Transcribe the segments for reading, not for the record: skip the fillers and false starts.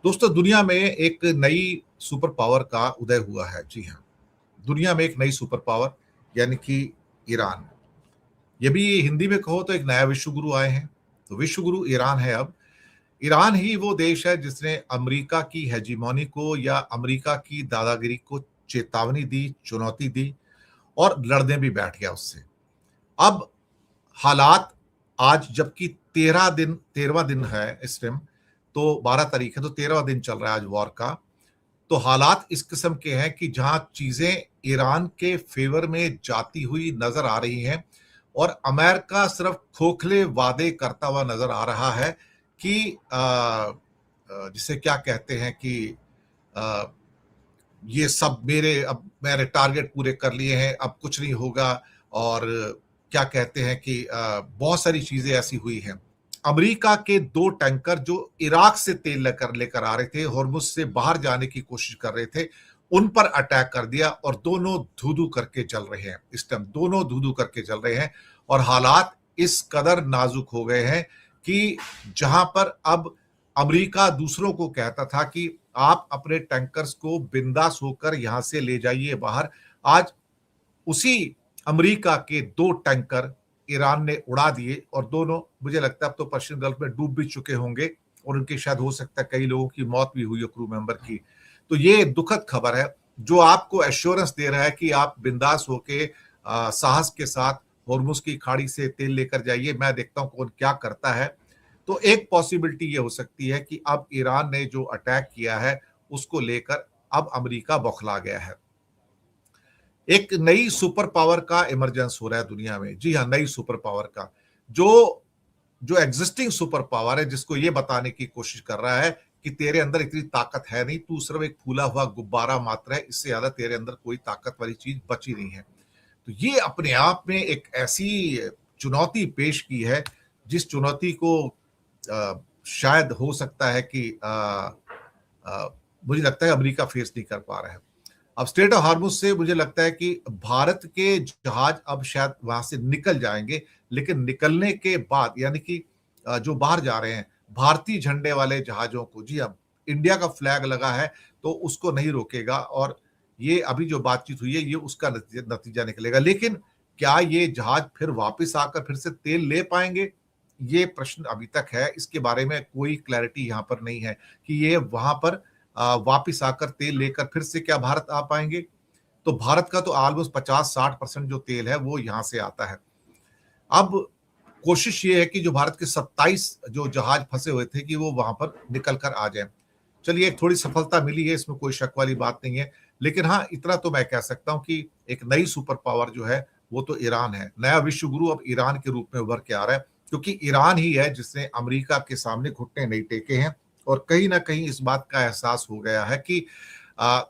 दोस्तों दुनिया में एक नई सुपर पावर का उदय हुआ है। जी हाँ, दुनिया में एक नई सुपर पावर यानी कि ईरान। ये भी हिंदी में कहो तो एक नया विश्व गुरु आए हैं। तो विश्व गुरु ईरान है अब। ईरान ही वो देश है जिसने अमेरिका की हेजीमोनी को या अमेरिका की दादागिरी को चेतावनी दी, चुनौती दी और लड़ने भी बैठ गया उससे। अब हालात आज जबकि 13वां दिन है इस टाइम, तो 12 तारीख है तो 13वां दिन चल रहा है आज वॉर का। तो हालात इस किस्म के हैं कि जहां चीजें ईरान के फेवर में जाती हुई नजर आ रही हैं और अमेरिका सिर्फ खोखले वादे करता हुआ नजर आ रहा है कि जिसे क्या कहते हैं कि अ, ये सब मेरे अब मैंने टारगेट पूरे कर लिए हैं, अब कुछ नहीं होगा। और क्या कहते हैं कि बहुत सारी चीजें ऐसी हुई हैं। अमेरिका के 2 टैंकर जो इराक से तेल लेकर लेकर आ रहे थे, हॉर्मुज से बाहर जाने की कोशिश कर रहे थे, उन पर अटैक कर दिया और दोनों धू-धू करके जल रहे हैं। इस टाइम दोनों धू-धू करके जल रहे हैं और हालात इस कदर नाजुक हो गए हैं कि जहां पर अब अमेरिका दूसरों को कहता था कि आप अपने टैंकर्स को बिंदास होकर यहां से ले जाइए बाहर। आज उसी अमेरिका के 2 टैंकर ईरान ने उड़ा दिए और दोनों मुझे लगता है अब तो पर्शियन गल्फ में डूब भी चुके होंगे और उनकी शायद हो सकता है कई लोगों की मौत भी हुई है क्रू मेंबर की। तो ये दुखद खबर है जो आपको एश्योरेंस दे रहा है कि आप बिंदास होके साहस के साथ हॉर्मुज की खाड़ी से तेल लेकर जाइए। मैं देखता हूं कौन क्या करता है। तो एक पॉसिबिलिटी ये हो सकती है कि अब ईरान ने जो अटैक किया है उसको लेकर अब अमेरिका बौखला गया है। एक नई सुपर पावर का इमरजेंस हो रहा है दुनिया में। जी हाँ, नई सुपर पावर का जो जो एग्जिस्टिंग सुपर पावर है जिसको ये बताने की कोशिश कर रहा है कि तेरे अंदर इतनी ताकत है नहीं, तू सिर्फ एक फूला हुआ गुब्बारा मात्र है, इससे ज्यादा तेरे अंदर कोई ताकत वाली चीज बची नहीं है। तो ये अपने आप में एक ऐसी चुनौती पेश की है जिस चुनौती को शायद हो सकता है कि मुझे लगता है अमेरिका फेस नहीं कर पा रहा है। अब स्ट्रेट ऑफ हार्मुज से मुझे लगता है कि भारत के जहाज अब शायद वहां से निकल जाएंगे, लेकिन निकलने के बाद यानी कि जो बाहर जा रहे हैं भारतीय झंडे वाले जहाजों को, जी अब इंडिया का फ्लैग लगा है तो उसको नहीं रोकेगा। और ये अभी जो बातचीत हुई है ये उसका नतीजा निकलेगा। लेकिन क्या ये जहाज फिर वापस आकर फिर से तेल ले पाएंगे, ये प्रश्न अभी तक है। इसके बारे में कोई क्लैरिटी यहाँ पर नहीं है कि ये वहां पर वापिस आकर तेल लेकर फिर से क्या भारत आ पाएंगे। तो भारत का तो ऑलमोस्ट 50-60% जो तेल है वो यहां से आता है। अब कोशिश ये है कि जो भारत के 27 जो जहाज फंसे हुए थे कि वो वहां पर निकल कर आ जाए। चलिए एक थोड़ी सफलता मिली है, इसमें कोई शक वाली बात नहीं है। लेकिन हाँ, इतना तो मैं कह सकता हूं कि एक नई सुपर पावर जो है वो तो ईरान है। नया विश्व गुरु अब ईरान के रूप में उभर के आ रहा है, क्योंकि ईरान ही है जिसने अमेरिका के सामने घुटने नहीं टेके हैं। और कहीं ना कहीं इस बात का एहसास हो गया है कि आ,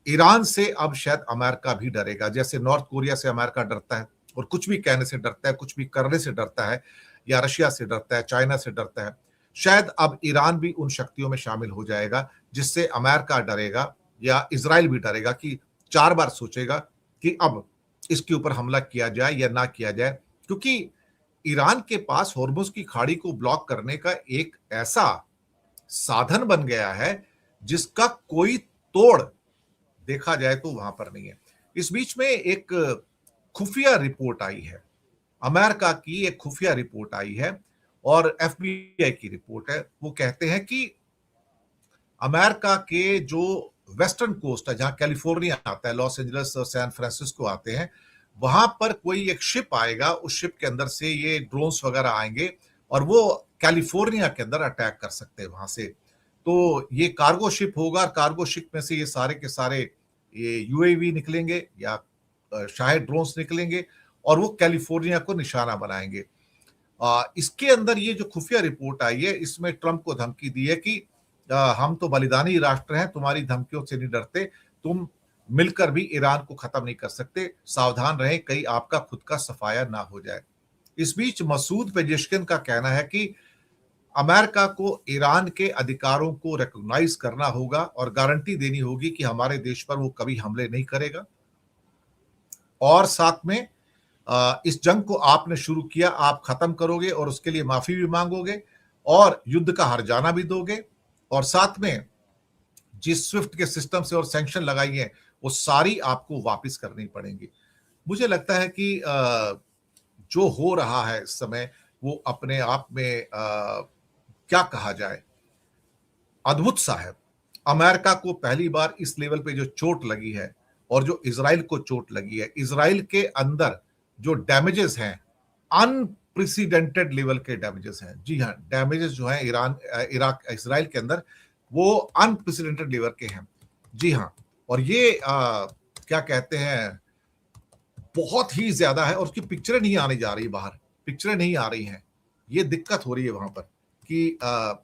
ईरान से अब शायद अमेरिका भी डरेगा। जैसे नॉर्थ कोरिया से अमेरिका डरता है और कुछ भी कहने से डरता है, कुछ भी करने से डरता है, या रशिया से डरता है, चाइना से डरता है, शायद अब ईरान भी उन शक्तियों में शामिल हो जाएगा जिससे अमेरिका डरेगा या इजराइल भी डरेगा कि 4 बार सोचेगा कि अब इसके ऊपर हमला किया जाए या ना किया जाए। क्योंकि ईरान के पास हॉर्मुज की खाड़ी को ब्लॉक करने का एक ऐसा साधन बन गया है जिसका कोई तोड़ देखा जाए तो वहां पर नहीं है। इस बीच में एक खुफिया रिपोर्ट आई है, अमेरिका की एक खुफिया रिपोर्ट आई है और एफबीआई की रिपोर्ट है। वो कहते हैं कि अमेरिका के जो वेस्टर्न कोस्ट है, जहां कैलिफोर्निया आता है, लॉस एंजलिस और सैन फ्रांसिस्को आते हैं, वहां पर कोई एक शिप आएगा, उस शिप के अंदर से ये ड्रोन्स वगैरह आएंगे और वो कैलिफोर्निया के अंदर अटैक कर सकते हैं वहां से। तो ये कार्गो शिप होगा, कार्गो शिप में से ये सारे के सारे ये यूएवी निकलेंगे या शायद ड्रोन्स निकलेंगे और वो कैलिफोर्निया को निशाना बनाएंगे। इसके अंदर ये जो खुफिया रिपोर्ट आई है इसमें ट्रंप को धमकी दी है कि हम तो बलिदानी राष्ट्र हैं, तुम्हारी धमकियों से नहीं डरते, तुम मिलकर भी ईरान को खत्म नहीं कर सकते, सावधान रहें कहीं आपका खुद का सफाया ना हो जाए। इस बीच मसूद पेजेश्किन का कहना है कि अमेरिका को ईरान के अधिकारों को रिकॉग्नाइज करना होगा और गारंटी देनी होगी कि हमारे देश पर वो कभी हमले नहीं करेगा। और साथ में इस जंग को आपने शुरू किया, आप खत्म करोगे और उसके लिए माफी भी मांगोगे और युद्ध का हर्जाना भी दोगे। और साथ में जिस स्विफ्ट के सिस्टम से और सैंक्शन लगाई है वो सारी आपको वापस करनी पड़ेंगी। मुझे लगता है कि जो हो रहा है इस समय वो अपने आप में क्या कहा जाए, अद्भुत सा है। अमेरिका को पहली बार इस लेवल पे जो चोट लगी है और जो इज़राइल को चोट लगी है, इज़राइल के अंदर जो डैमेजेस हैं, अनप्रेसिडेंटेड लेवल के डैमेजेस हैं। जी हाँ, डैमेजेस जो हैं इराक, इज़राइल के अंदर वो अनप्रेसिडेंटेड लेवल के हैं। जी हाँ, और ये क्या कहते हैं, बहुत ही ज्यादा है और उसकी पिक्चरें नहीं आने जा रही बाहर, पिक्चरें नहीं आ रही हैं। ये दिक्कत हो रही है वहां पर कि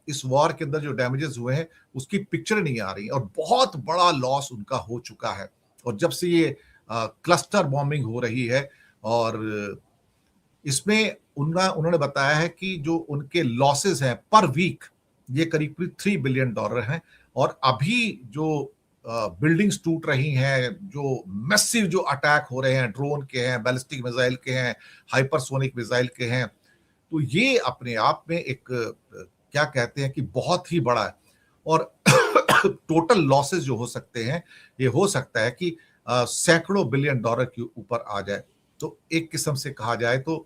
इस वॉर के अंदर जो डैमेजेस हुए हैं उसकी पिक्चरें नहीं आ रही और बहुत बड़ा लॉस उनका हो चुका है। और जब से ये क्लस्टर बॉम्बिंग हो रही है और इसमें उन्होंने बताया है कि जो उनके लॉसेस हैं पर वीक ये करीब $3 बिलियन हैं। और अभी जो बिल्डिंग्स टूट रही हैं, जो मैसिव जो अटैक हो रहे हैं, ड्रोन के हैं, बैलिस्टिक मिसाइल के हैं, हाइपरसोनिक मिसाइल के हैं, तो ये अपने आप में एक क्या कहते हैं कि बहुत ही बड़ा है। और टोटल लॉसेस जो हो सकते हैं, ये हो सकता है कि सैकड़ों $1 बिलियन के ऊपर आ जाए। तो एक किस्म से कहा जाए तो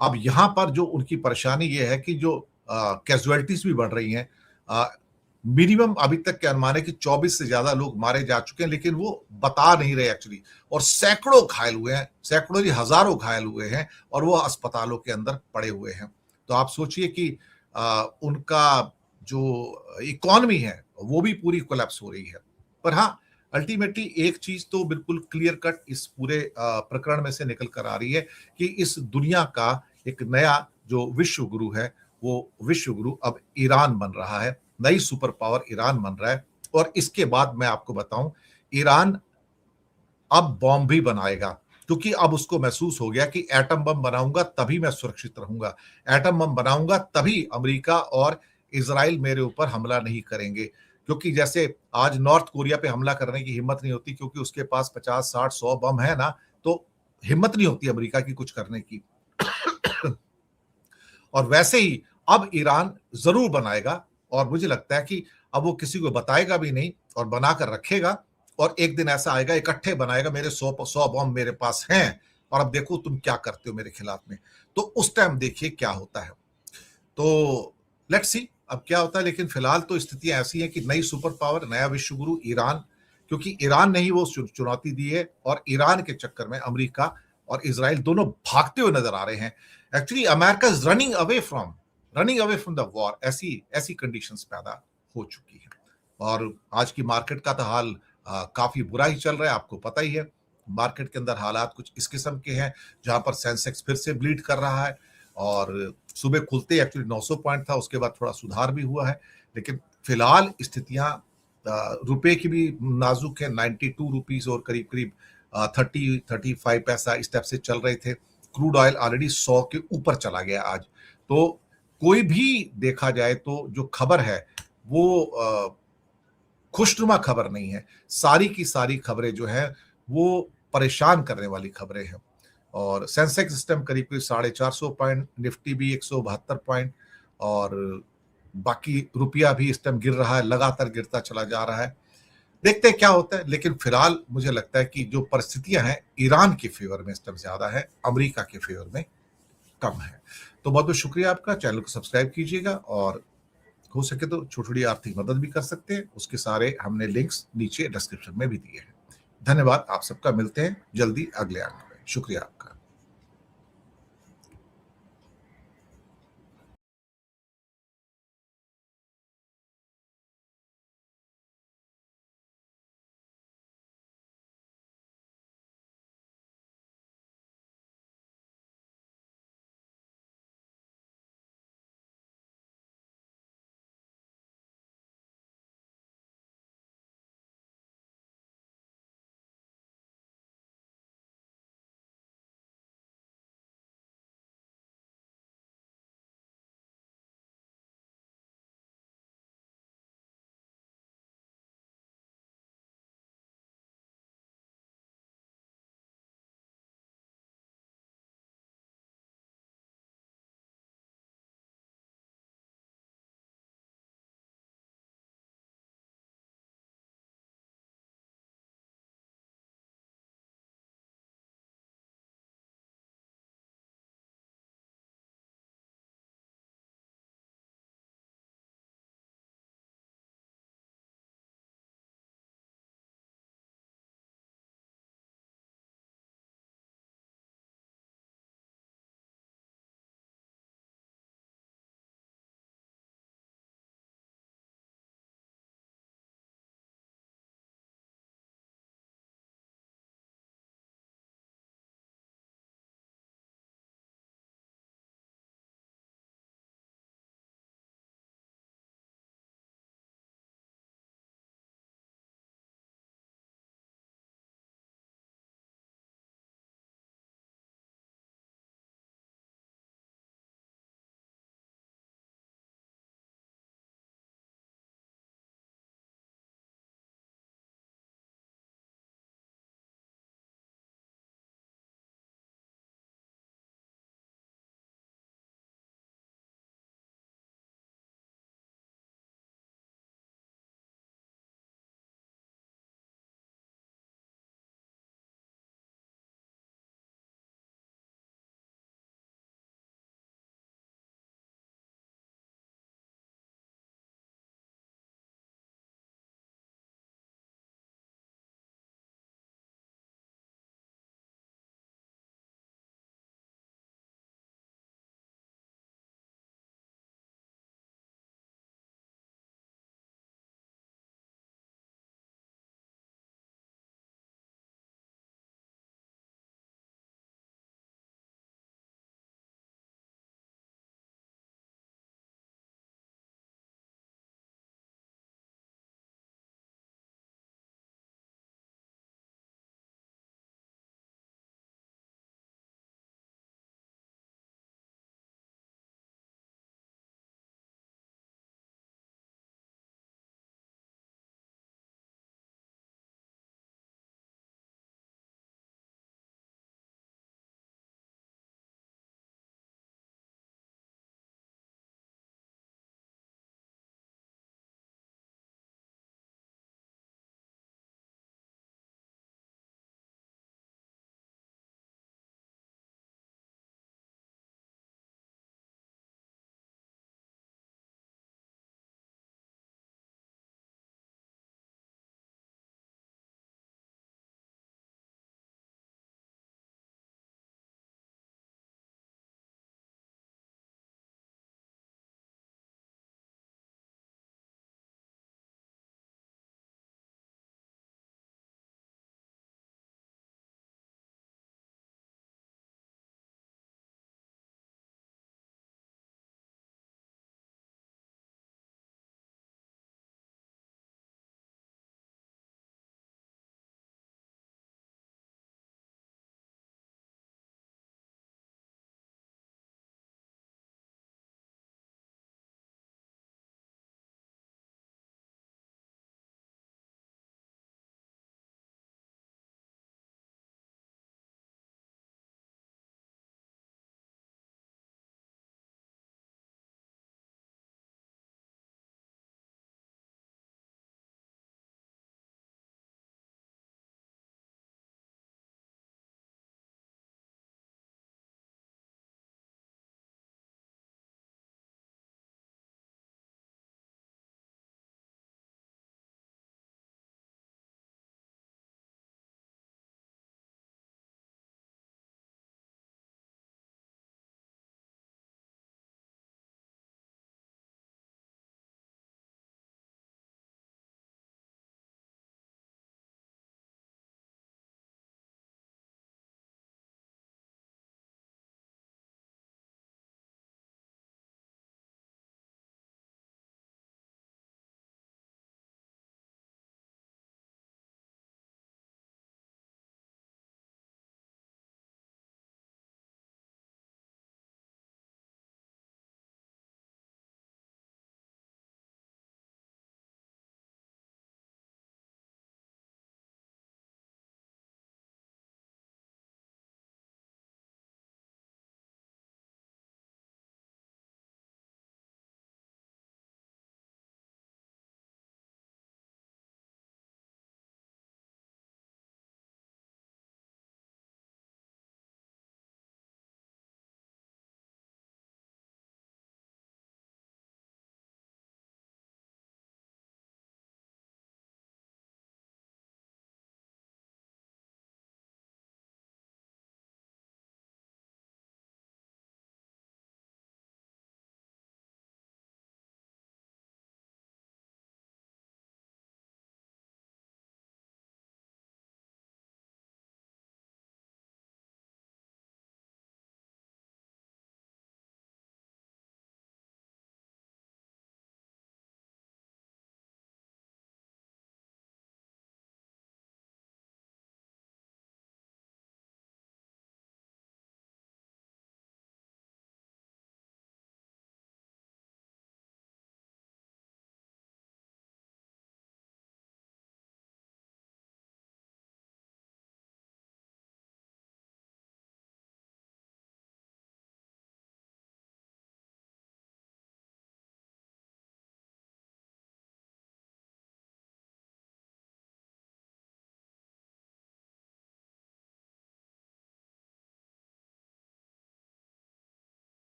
अब यहाँ पर जो उनकी परेशानी ये है कि जो कैजुअलिटीज भी बढ़ रही हैं। मिनिमम अभी तक के अनुमान है कि 24 से ज्यादा लोग मारे जा चुके हैं, लेकिन वो बता नहीं रहे एक्चुअली। और सैकड़ों घायल हुए हैं, सैकड़ों नहीं हजारों घायल हुए हैं और वो अस्पतालों के अंदर पड़े हुए हैं। तो आप सोचिए कि उनका जो इकॉनमी है वो भी पूरी कोलैप्स हो रही है। पर हाँ, अल्टीमेटली एक चीज तो बिल्कुल क्लियर कट इस पूरे प्रकरण में से निकल कर आ रही है कि इस दुनिया का एक नया जो विश्व गुरु है, वो विश्व गुरु अब ईरान बन रहा है। नई सुपर पावर ईरान बन रहा है। और इसके बाद मैं आपको बताऊं, ईरान अब बॉम्ब भी बनाएगा, क्योंकि अब उसको महसूस हो गया कि एटम बम बनाऊंगा तभी मैं सुरक्षित रहूंगा, एटम बम बनाऊंगा तभी अमेरिका और इजराइल मेरे ऊपर हमला नहीं करेंगे। क्योंकि जैसे आज नॉर्थ कोरिया पे हमला करने की हिम्मत नहीं होती क्योंकि उसके पास 50 60 100 बम है ना, तो हिम्मत नहीं होती अमेरिका की कुछ करने की। और वैसे ही अब ईरान जरूर बनाएगा और मुझे लगता है कि अब वो किसी को बताएगा भी नहीं और बनाकर रखेगा। और एक दिन ऐसा आएगा, इकट्ठे बनाएगा, मेरे 100 बॉम्ब मेरे पास हैं और अब देखो तुम क्या करते हो मेरे खिलाफ में। तो उस टाइम देखिए क्या होता है। तो लेट्स सी अब क्या होता है। लेकिन फिलहाल तो स्थितियां ऐसी हैं कि नई सुपर पावर, नया विश्व गुरु ईरान, क्योंकि ईरान ने ही वो चुनौती दी है और ईरान के चक्कर में अमेरिका और इजराइल दोनों भागते हुए नजर आ रहे हैं। Actually America is running away from the war. ऐसी ऐसी कंडीशंस पैदा हो चुकी है। और आज की मार्केट का तो हाल काफी बुरा ही चल रहा है, आपको पता ही है। मार्केट के अंदर हालात कुछ इस किस्म के हैं जहां पर सेंसेक्स फिर से ब्लीड कर रहा है और सुबह खुलते एक्चुअली 900 पॉइंट था, उसके बाद थोड़ा सुधार भी हुआ है। लेकिन फिलहाल स्थितियां रुपए की भी नाजुक है। 92 रुपीज और करीब करीब 30-35 पैसा इस टाइप से चल रहे थे। क्रूड ऑयल ऑलरेडी 100 के ऊपर चला गया आज। तो कोई भी देखा जाए तो जो खबर है वो खुशनुमा खबर नहीं है। सारी की सारी खबरें जो हैं वो परेशान करने वाली खबरें हैं। और सेंसेक्स सिस्टम करीब करीब 450 पॉइंट, निफ्टी भी 172 पॉइंट और बाकी रुपया भी इस टाइम गिर रहा है, लगातार गिरता चला जा रहा है। देखते हैं क्या होता है। लेकिन फिलहाल मुझे लगता है कि जो परिस्थितियां हैं ईरान के फेवर में इस टाइम ज्यादा है, अमेरिका के फेवर में कम है। तो बहुत बहुत शुक्रिया आपका। चैनल को सब्सक्राइब कीजिएगा और हो सके तो छोटी छोटी आर्थिक मदद भी कर सकते हैं। उसके सारे हमने लिंक्स नीचे डिस्क्रिप्शन में भी दिए हैं। धन्यवाद आप सबका। मिलते हैं जल्दी अगले अंक में। शुक्रिया आपका।